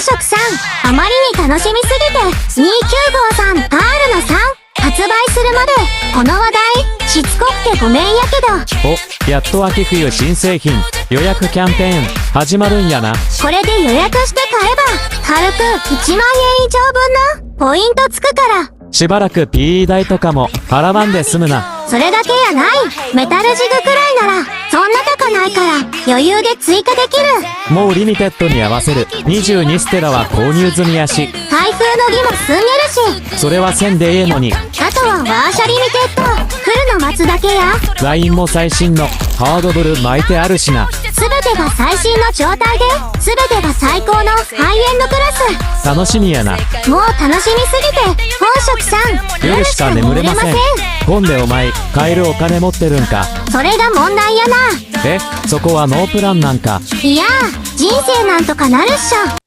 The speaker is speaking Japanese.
職さん、あまりに楽しみすぎて295さん R の3発売するまでこの話題しつこくてごめんやけど。お、やっと秋冬新製品予約キャンペーン始まるんやな。これで予約して買えば軽く1万円以上分のポイントつくから、しばらく PE 代とかも払わんで済むな。それだけやない。メタルジグくらいならそんな高ないから余裕で追加できる。もうリミテッドに合わせる22ステラは購入済みやし、開封の儀も済んでるし、それは1000でええのに。あとはワーシャリミテッド来るの待つだけや。ラインも最新のハードブル巻いてあるしな。すべてが最新の状態で、すべてが最高のハイエンドクラス。楽しみやな。もう楽しみすぎて本職さん夜しか眠れません。ほんでお前買えるお金持ってるんか。それが問題やな。そこはノープランなんか。いや人生なんとかなるっしょ。